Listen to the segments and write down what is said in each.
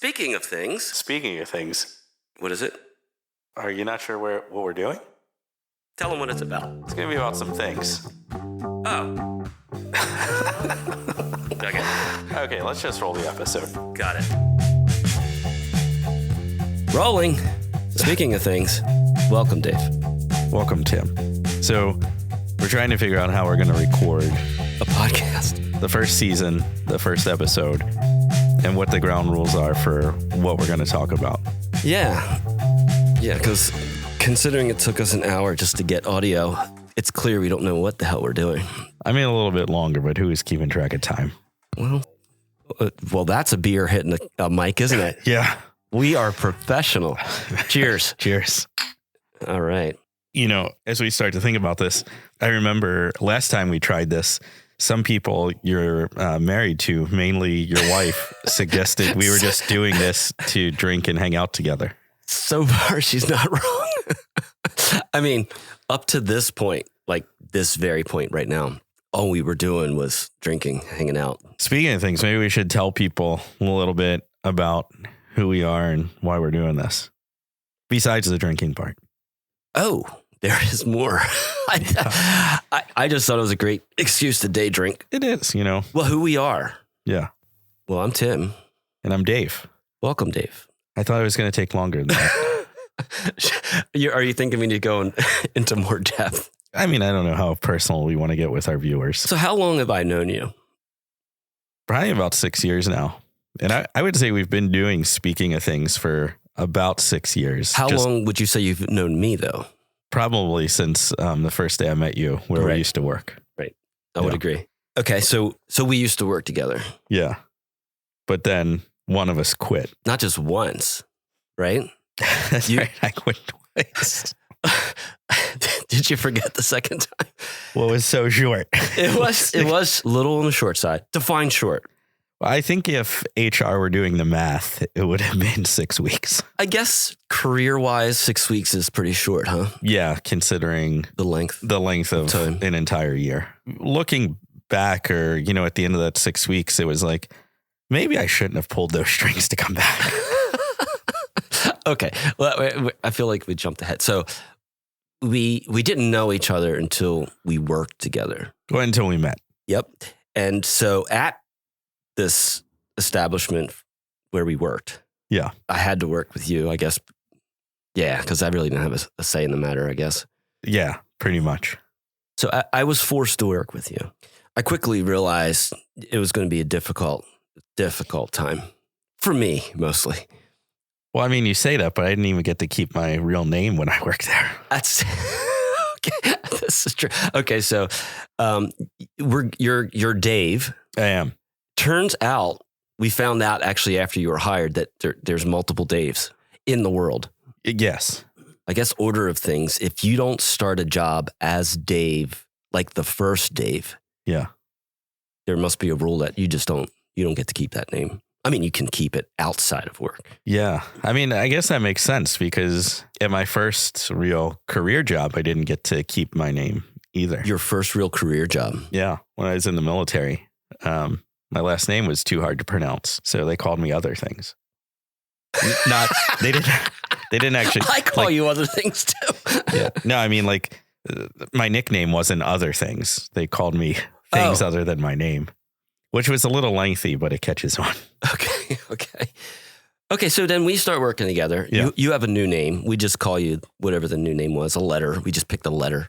Speaking of things. Speaking of things. What is it? Are you not sure what we're doing? Tell them what it's about. It's going to be about some things. Oh. Okay, let's just roll the episode. Got it. Rolling. Speaking of things, welcome, Dave. Welcome, Tim. So we're trying to figure out how we're going to record a podcast. The first season, the first episode, and what the ground rules are for what we're going to talk about. Yeah, because considering it took us an hour just to get audio, it's clear we don't know what the hell we're doing. I mean, a little bit longer, but who is keeping track of time? Well, that's a beer hitting a mic, isn't it? Yeah. We are professional. Cheers. Cheers. All right. You know, as we start to think about this, I remember last time we tried this, some people you're married to, mainly your wife, suggested we were just doing this to drink and hang out together. So far, she's not wrong. I mean, up to this point, like this very point right now, all we were doing was drinking, hanging out. Speaking of things, maybe we should tell people a little bit about who we are and why we're doing this, besides the drinking part. Oh, there is more. I just thought it was a great excuse to day drink. It is, you know. Well, who we are. Yeah. Well, I'm Tim. And I'm Dave. Welcome, Dave. I thought it was going to take longer than that. Are you thinking we need to go into more depth? I mean, I don't know how personal we want to get with our viewers. So how long have I known you? Probably about 6 years now. And I would say we've been doing Speaking of Things for about 6 years. How long would you say you've known me, though? Probably since the first day I met you, where we used to work. Right. I would agree. Okay, so we used to work together. Yeah. But then one of us quit. Not just once, right? That's right. I quit twice. Did you forget the second time? Well, it was so short. It was a little on the short side. Define short. Well, I think if HR were doing the math, it would have been 6 weeks. I guess career-wise, 6 weeks is pretty short, huh? Yeah, considering the length of time. An entire year. Looking back, or at the end of that 6 weeks, it was like, maybe I shouldn't have pulled those strings to come back. Okay, well, I feel like we jumped ahead. So we didn't know each other until we worked together. Well, until we met. Yep, and so at this establishment where we worked. Yeah. I had to work with you, I guess. Yeah, because I really didn't have a say in the matter, I guess. Yeah, pretty much. So I was forced to work with you. I quickly realized it was going to be a difficult time. For me, mostly. Well, I mean, you say that, but I didn't even get to keep my real name when I worked there. That's... Okay, this is true. Okay, so you're Dave. I am. Turns out, we found out actually after you were hired that there's multiple Daves in the world. Yes. I guess order of things, if you don't start a job as Dave, like the first Dave. Yeah. There must be a rule that you don't get to keep that name. I mean, you can keep it outside of work. Yeah. I mean, I guess that makes sense because at my first real career job, I didn't get to keep my name either. Your first real career job? Yeah. When I was in the military. My last name was too hard to pronounce, so they called me other things. They didn't actually. I call you other things too. Yeah. No, I mean, my nickname wasn't other things. They called me things other than my name, which was a little lengthy, but it catches on. Okay. So then we start working together. Yeah. You have a new name. We just call you whatever the new name was, a letter. We just picked a letter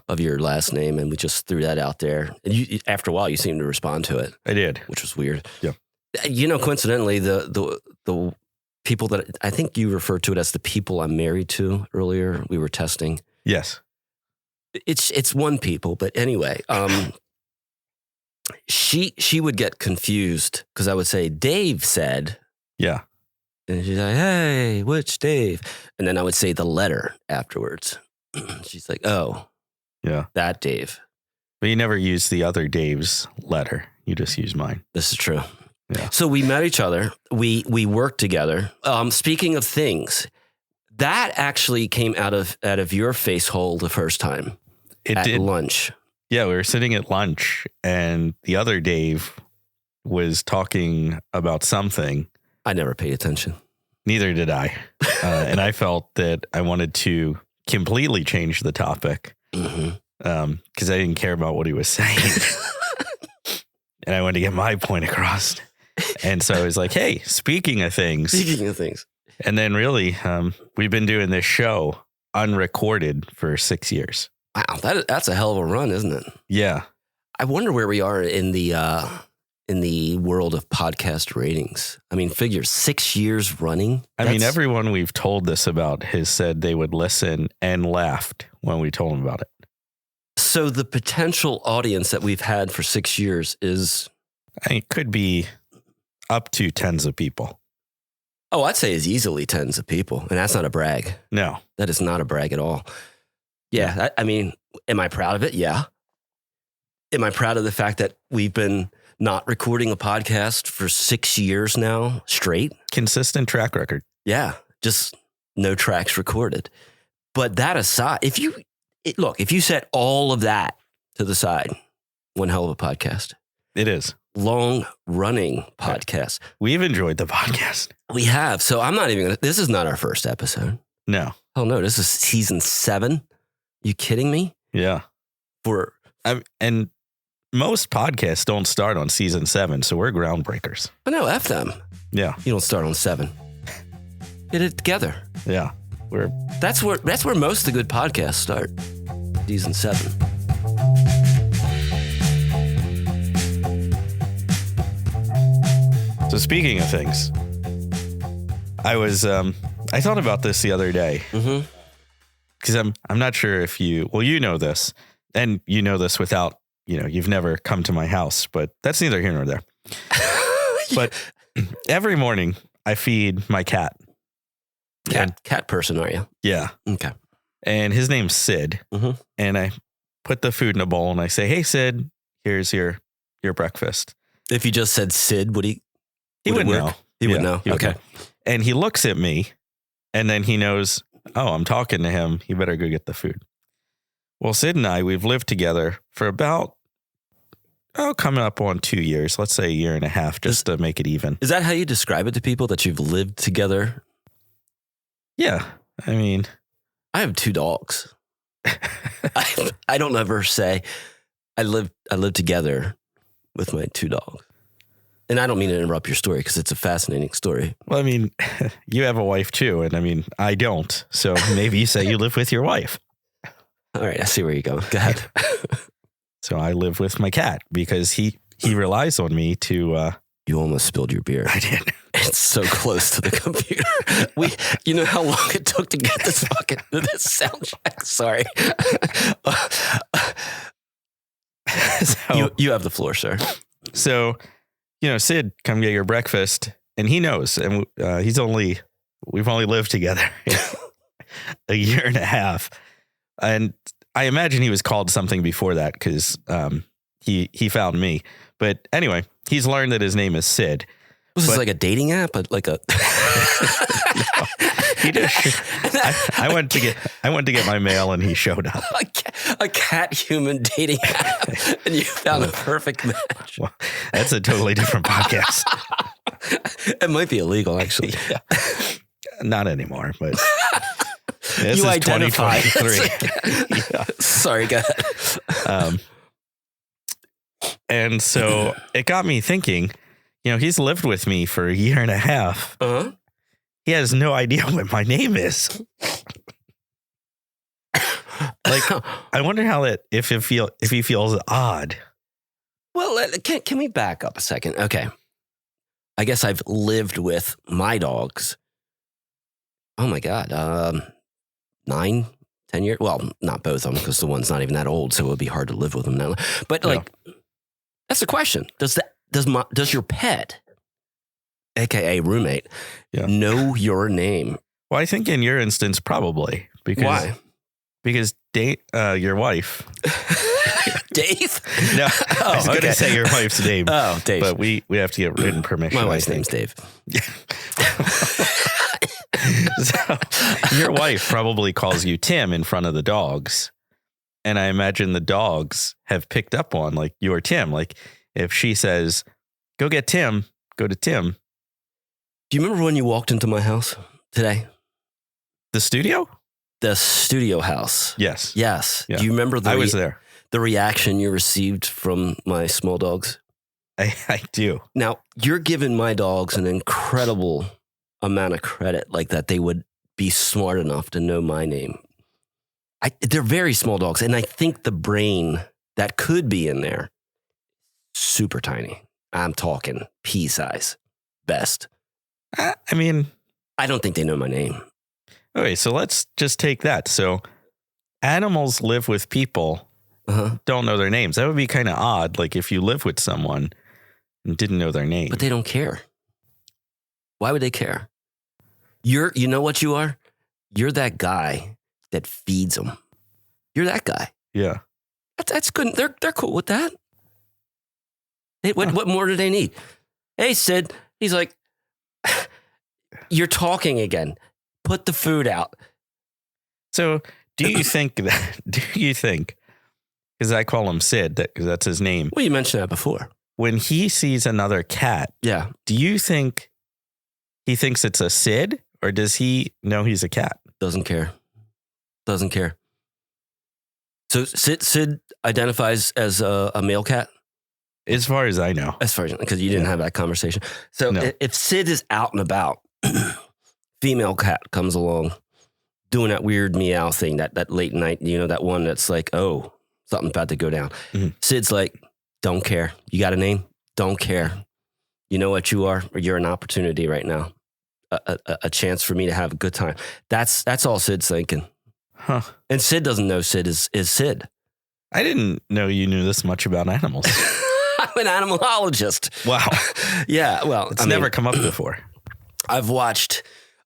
of your last name and we just threw that out there. And after a while, you seemed to respond to it. I did. Which was weird. Yeah. Coincidentally, the people that I think you referred to it as the people I'm married to earlier, we were testing. Yes. It's one people, but anyway, she would get confused because I would say, Dave said. Yeah. And she's like, hey, which Dave? And then I would say the letter afterwards. She's like, oh, yeah, that Dave. But you never use the other Dave's letter. You just use mine. This is true. Yeah. So we met each other. We worked together. Speaking of things, that actually came out of your face hole the first time. It did. Lunch. Yeah, we were sitting at lunch and the other Dave was talking about something. I never paid attention. Neither did I. And I felt that I wanted to completely change the topic because I didn't care about what he was saying. And I wanted to get my point across. And so I was like, hey, speaking of things. And then really, we've been doing this show unrecorded for 6 years. Wow, that's a hell of a run, isn't it? Yeah. I wonder where we are in the world of podcast ratings. I mean, figure 6 years running. I mean, everyone we've told this about has said they would listen and laughed when we told them about it. So the potential audience that we've had for 6 years is... It could be up to tens of people. Oh, I'd say is easily tens of people. And that's not a brag. No. That is not a brag at all. Yeah, I mean, am I proud of it? Yeah. Am I proud of the fact that we've been not recording a podcast for 6 years now straight? Consistent track record. Yeah, just no tracks recorded. But that aside, if you set all of that to the side, one hell of a podcast. It is. Long-running podcast. We've enjoyed the podcast. We have. So I'm not even going to... This is not our first episode. No. Oh, no. This is season 7. You kidding me? Yeah. And most podcasts don't start on season 7, so we're groundbreakers. But no, F them. Yeah. You don't start on 7. Get it together. Yeah. That's where most of the good podcasts start. Season 7. So speaking of things, I thought about this the other day. Because I'm not sure if you know this, and you know this without, you've never come to my house, but that's neither here nor there. But every morning I feed my cat. Cat person, are you? Yeah. Okay. And his name's Sid. And I put the food in a bowl and I say, hey, Sid, here's your breakfast. If you just said Sid, would he? He would know. He would know. Okay. And he looks at me and then he knows, oh, I'm talking to him. He better go get the food. Well, Sid and I, we've lived together for about, coming up on 2 years. Let's say 1.5 years, just to make it even. Is that how you describe it to people, that you've lived together? Yeah. I mean, I have 2 dogs. I don't ever say I live together with my 2 dogs. And I don't mean to interrupt your story because it's a fascinating story. Well, I mean, you have a wife too. And I mean, I don't. So maybe you say you live with your wife. All right. I see where you're going. Go ahead. So I live with my cat because he relies on me to... You almost spilled your beer. I did. It's so close to the computer. You know how long it took to get this sound check? Sorry. So, you have the floor, sir. So... Sid, come get your breakfast. And he knows. And we've only lived together 1.5 years. And I imagine he was called something before that because he found me. But anyway, he's learned that his name is Sid. Was this like a dating app? Like a... No, he just... I went to get my mail and he showed up. A cat-human dating app, and you found a perfect match. Well, that's a totally different podcast. It might be illegal, actually. Yeah. Not anymore, but this is identify. 2023. Yeah. Sorry, go ahead. And so it got me thinking, he's lived with me for 1.5 years. Uh-huh. He has no idea what my name is. Like, I wonder how if he feels odd. Well, can we back up a second? Okay. I guess I've lived with my dogs. Oh my God. 9, 10 years. Well, not both of them because the one's not even that old. So it would be hard to live with them now. But that's the question. Does your pet, AKA roommate, know your name? Well, I think in your instance, probably. Why? Because your wife. Dave? No, I was going to say your wife's name. Oh, Dave. But we have to get written permission. My wife's name's Dave. So your wife probably calls you Tim in front of the dogs. And I imagine the dogs have picked up on, like, you're Tim. Like, if she says, go get Tim, go to Tim. Do you remember when you walked into my house today? The studio? The studio house. Yes. Yes. Yeah. Do you remember I was there. the reaction you received from my small dogs? I do. Now, you're giving my dogs an incredible amount of credit, like that they would be smart enough to know my name. They're very small dogs, and I think the brain that could be in there, super tiny. I'm talking pea size, best. I mean, I don't think they know my name. okay, so let's just take that. So animals live with people, don't know their names. That would be kind of odd. Like if you live with someone and didn't know their name. But they don't care. Why would they care? You know what you are? You're that guy that feeds them. You're that guy. Yeah. That's good. They're cool with that. What more do they need? Hey, Sid. He's like, you're talking again. Put the food out. So do you think, because I call him Sid, because that's his name. Well, you mentioned that before. When he sees another cat, yeah. Do you think he thinks it's a Sid, or does he know he's a cat? Doesn't care. Doesn't care. So Sid identifies as a male cat? As far as I know. As far as, because you didn't have that conversation. So No. if Sid is out and about, female cat comes along doing that weird meow thing, that late night, that one that's like, oh, something's about to go down. Mm-hmm. Sid's like, don't care. You got a name? Don't care. You know what you are? You're an opportunity right now. A chance for me to have a good time. That's all Sid's thinking. Huh. And Sid doesn't know Sid is Sid. I didn't know you knew this much about animals. I'm an animalologist. Wow. Yeah, well. It's never come up before. I've watched,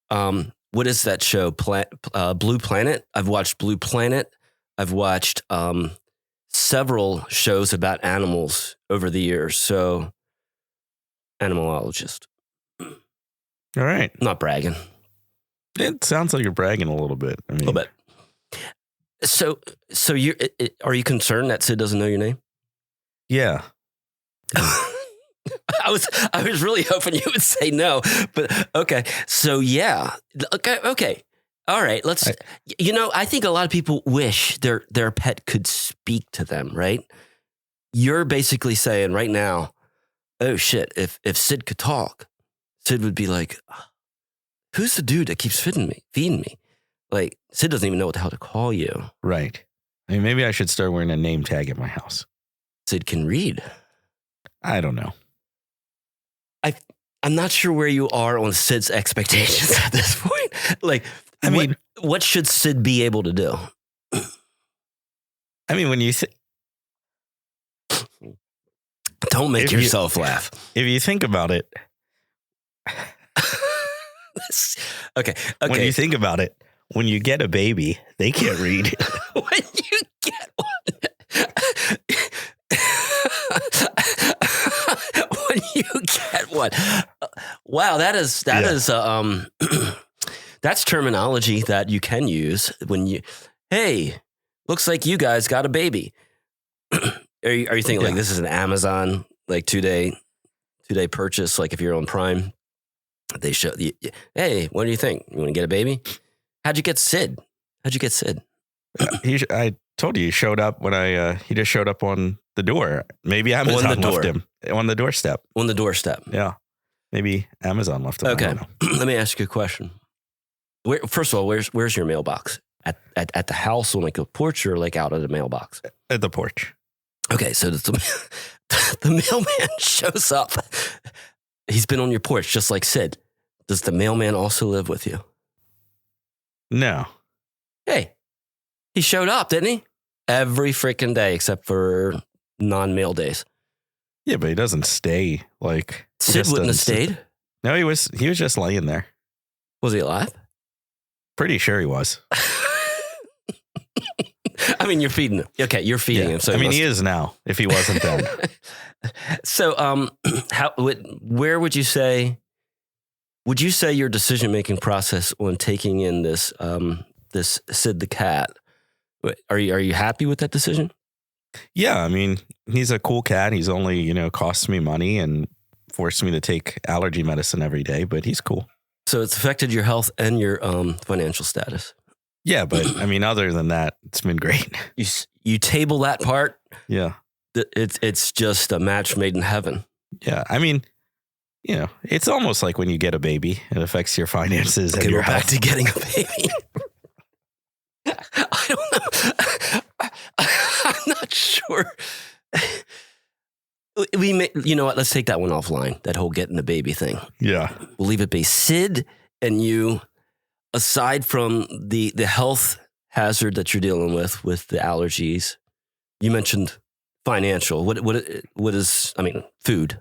what is that show? Blue Planet. I've watched Blue Planet. I've watched several shows about animals over the years. So, animalologist. All right. Not bragging. It sounds like you're bragging a little bit. I mean, a little bit. So are you concerned that Sid doesn't know your name? Yeah. I was really hoping you would say no, but okay. So yeah. Okay. All right. I think a lot of people wish their pet could speak to them, right? You're basically saying right now, oh shit, if Sid could talk, Sid would be like, who's the dude that keeps feeding me? Like, Sid doesn't even know what the hell to call you. Right. I mean, maybe I should start wearing a name tag at my house. Sid can read. I don't know. I'm not sure where you are on Sid's expectations at this point. Like, I mean, what should Sid be able to do? I mean, when you don't make yourself laugh. If you think about it. Okay. When you think about it, when you get a baby, they can't read. When you get one. When you get one. Wow, that is that's terminology that you can use when hey, looks like you guys got a baby. Are you thinking like this is an Amazon like 2-day purchase, like if you're on Prime? They show you, hey, what do you think? You want to get a baby? How'd you get Sid? I told you he showed up when he just showed up on the door. Maybe Amazon left him on the doorstep. On the doorstep. Yeah. Maybe Amazon left him. Okay. Let me ask you a question. First of all, where's your mailbox? At the house on like a porch or like out at the mailbox? At the porch. Okay. So the mailman shows up. He's been on your porch just like Sid. Does the mailman also live with you? No. Hey, he showed up, didn't he? Every freaking day except for non-mail days. Yeah, but he doesn't stay. Like Sid wouldn't have stayed. No, he was just laying there. Was he alive? Pretty sure he was. I mean, you're feeding him. Okay, you're feeding him. So he is now. If he wasn't then. So, where would you say? Would you say your decision-making process when taking in this Sid the cat? Are you happy with that decision? Yeah, I mean, he's a cool cat. He's only costs me money, and forced me to take allergy medicine every day, but he's cool. So it's affected your health and your financial status. Yeah, but I mean, other than that, it's been great. You table that part. Yeah. It's just a match made in heaven. Yeah. I mean, you know, it's almost like when you get a baby, it affects your finances and your health. Back to getting a baby. I don't know. I'm not sure. You know what? Let's take that one offline. That whole getting a baby thing. Yeah. We'll leave it be. Sid and you, aside from the health hazard that you're dealing with the allergies, you mentioned financial. What is? I mean, food.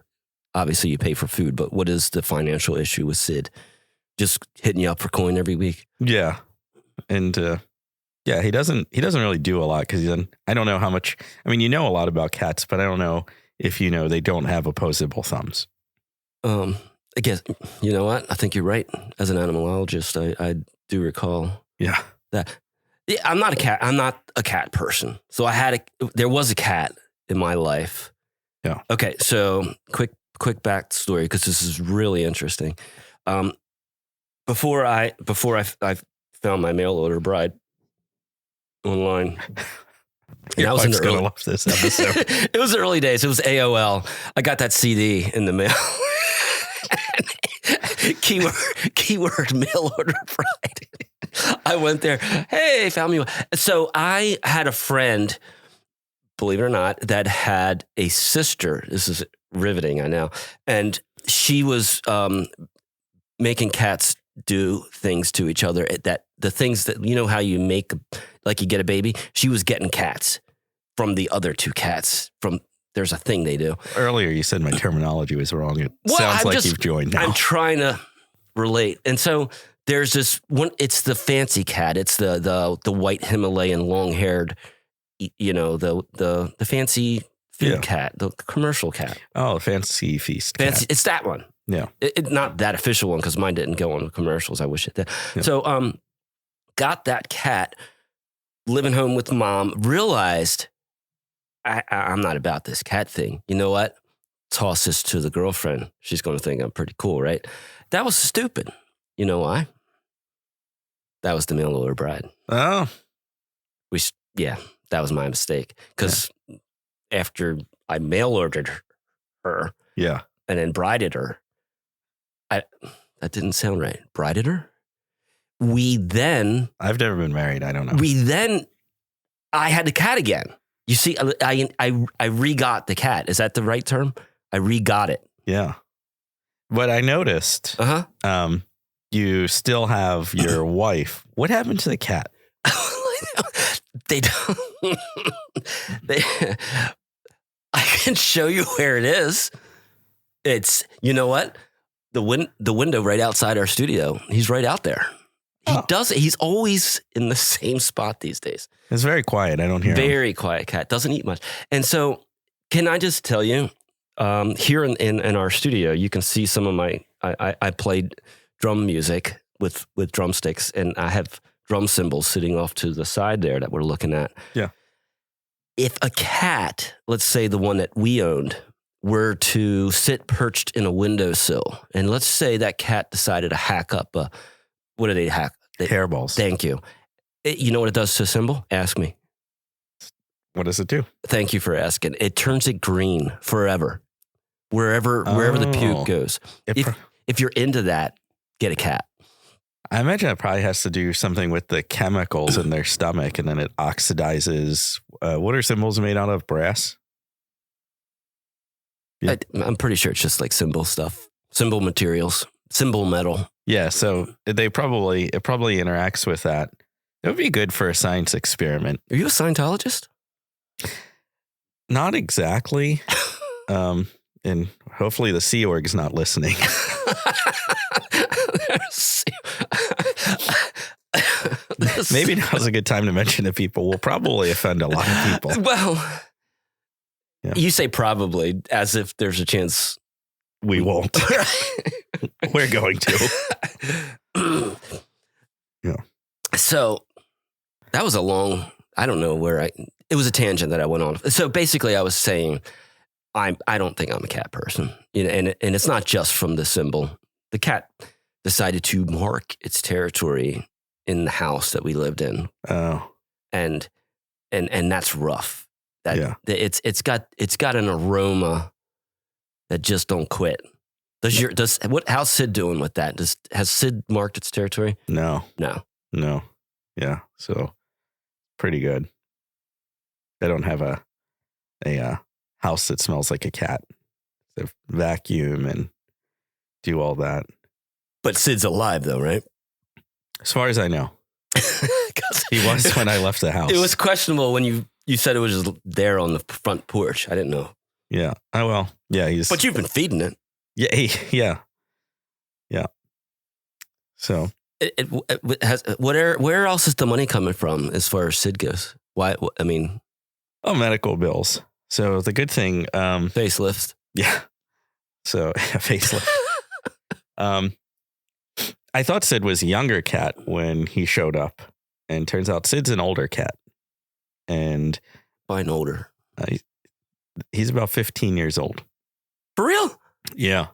Obviously, you pay for food, but what is the financial issue with Sid? Just hitting you up for coin every week. Yeah, and yeah, he doesn't really do a lot because I don't know how much. I mean, you know a lot about cats, but I don't know if you know they don't have opposable thumbs. I guess you know what? I think you're right. As an animalologist, I do recall. Yeah. That. Yeah, I'm not a cat person. So there was a cat in my life. Yeah. Okay. So quick backstory, because this is really interesting. Before I found my mail order bride online. Your wife's gonna love this episode. It was the early days. It was AOL. I got that CD in the mail. keyword mail order bride. I went there. Hey, found me one. So I had a friend, believe it or not, that had a sister. This is riveting, I know. And she was making cats do things to each other. That the things that, you know how you make, like you get a baby? She was getting cats from the other two cats. There's a thing they do. Earlier you said my terminology was wrong. It sounds like you've joined now. I'm trying to relate. And so there's this one, it's the fancy cat. It's the white Himalayan long-haired, you know, the fancy food cat, the commercial cat. Oh, fancy feast cat. It's that one. Yeah. Not that official one, because mine didn't go on the commercials. I wish it did. Yeah. So got that cat, living home with mom, realized I'm not about this cat thing. You know what? Toss this to the girlfriend. She's going to think I'm pretty cool, right? That was stupid. You know why? That was the mail order bride. Oh. That was my mistake. Because after I mail ordered her, and then brided her, that didn't sound right. Brided her? I've never been married. I don't know. I had the cat again. You see, I re-got the cat. Is that the right term? I re-got it. Yeah. But I noticed, you still have your wife. What happened to the cat? They don't. I can show you where it is. It's, you know what? The window right outside our studio. He's right out there. He's always in the same spot these days. It's very quiet. I don't hear him. Very quiet cat. Doesn't eat much. And so can I just tell you, here in our studio, you can see some of I played drum music with drumsticks, and I have drum cymbals sitting off to the side there that we're looking at. Yeah. If a cat, let's say the one that we owned, were to sit perched in a windowsill, and let's say that cat decided to hack up what do they hack? Hairballs. Thank you. You know what it does to a cymbal? Ask me. What does it do? Thank you for asking. It turns it green forever. Wherever the puke goes. If you're into that, get a cat. I imagine it probably has to do something with the chemicals in their stomach, and then it oxidizes. What are cymbals made out of? Brass? Yeah. I'm pretty sure it's just like cymbal stuff, cymbal materials, cymbal metal. Yeah, so it probably interacts with that. It would be good for a science experiment. Are you a Scientologist? Not exactly. And hopefully the Sea Org's not listening. Maybe now's a good time to mention to people. We'll probably offend a lot of people. Well, you say probably as if there's a chance we won't. We're going to. Yeah. So that was I don't know where it was a tangent that I went on. So basically I was saying, I don't think I'm a cat person. And it's not just from the symbol. The cat decided to mark its territory in the house that we lived in. Oh. And that's rough. It's got an aroma that just don't quit. How's Sid doing with that? Has Sid marked its territory? No. Yeah. So pretty good. I don't have a house that smells like a cat. They vacuum and do all that. But Sid's alive though, right? As far as I know. He was when I left the house. It was questionable when you said it was just there on the front porch. I didn't know. Yeah. Oh, well, yeah. But you've been feeding it. Yeah. So. Where else is the money coming from as far as Sid goes? Why? I mean. Oh, medical bills. So the good thing. Facelifts. Yeah. So facelift. I thought Sid was a younger cat when he showed up, and turns out Sid's an older cat. And fine older. He's about 15 years old. For real? Yeah.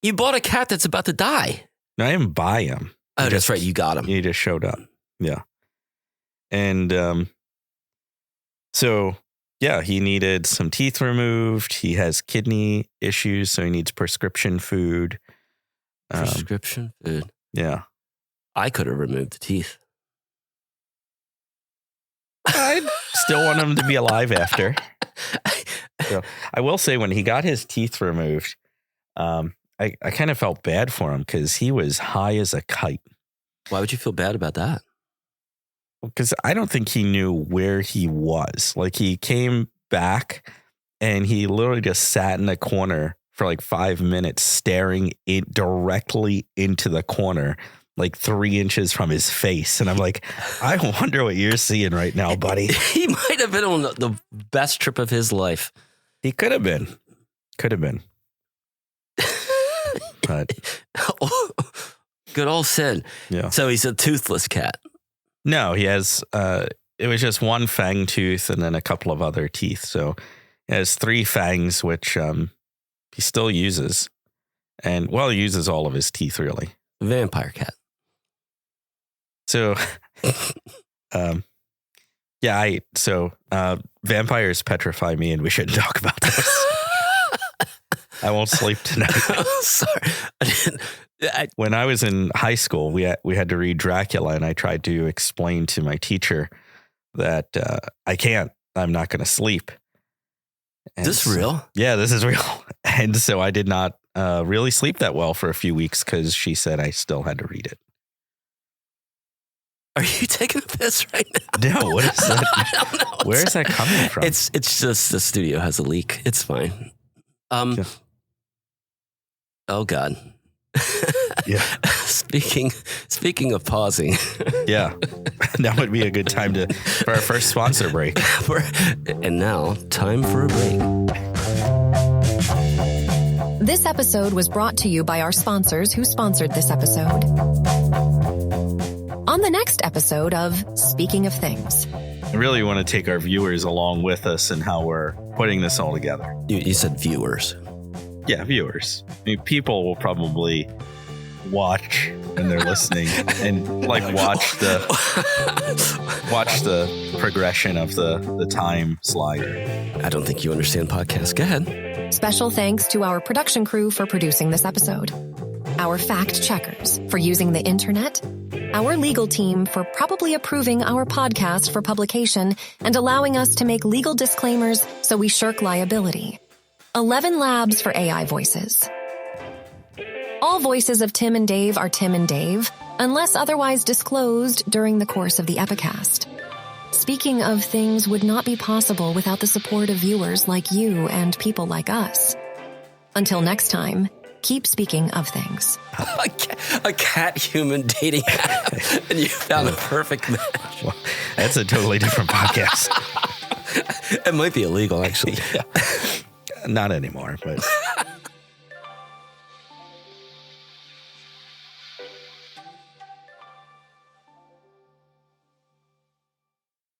You bought a cat that's about to die. No, I didn't buy him. Oh, that's right. You got him. He just showed up. Yeah. And so, yeah, he needed some teeth removed. He has kidney issues, so he needs prescription food. Prescription food? Yeah. I could have removed the teeth. I still want him to be alive after. So, I will say when he got his teeth removed, I kind of felt bad for him because he was high as a kite. Why would you feel bad about that? Because I don't think he knew where he was. Like he came back and he literally just sat in a corner for like 5 minutes staring directly into the corner, like 3 inches from his face. And I'm like, I wonder what you're seeing right now, buddy. He might have been on the best trip of his life. He could have been. But good old Sid. Yeah. So he's a toothless cat. No, he has, it was just one fang tooth and then a couple of other teeth. So he has 3 fangs, which he still uses. And well, he uses all of his teeth, really. Vampire cat. So, vampires petrify me and we shouldn't talk about this. I won't sleep tonight. Sorry. When I was in high school, we had to read Dracula, and I tried to explain to my teacher that I'm not going to sleep. Is this real? Yeah, this is real. And so I did not really sleep that well for a few weeks because she said I still had to read it. Are you taking a piss right now? No, what is that? I don't know. Where is that coming from? It's just the studio has a leak. It's fine. Yeah. Oh God. Yeah. Speaking of pausing. Yeah. That would be a good time for our first sponsor break. And now, time for a break. This episode was brought to you by our sponsors who sponsored this episode. On the next episode of Speaking of Things. I really want to take our viewers along with us in how we're putting this all together. You said viewers. Yeah, viewers. I mean, people will probably watch and they're listening and like watch the progression of the time slider. I don't think you understand podcasts. Go ahead. Special thanks to our production crew for producing this episode, our fact checkers for using the internet, our legal team for probably approving our podcast for publication and allowing us to make legal disclaimers so we shirk liability. 11 Labs for AI voices. All voices of Tim and Dave are Tim and Dave, unless otherwise disclosed during the course of the Epicast. Speaking of Things would not be possible without the support of viewers like you and people like us. Until next time, keep speaking of things. A cat-human dating app, and you found a perfect match. Well, that's a totally different podcast. It might be illegal, actually. Yeah. Not anymore, but...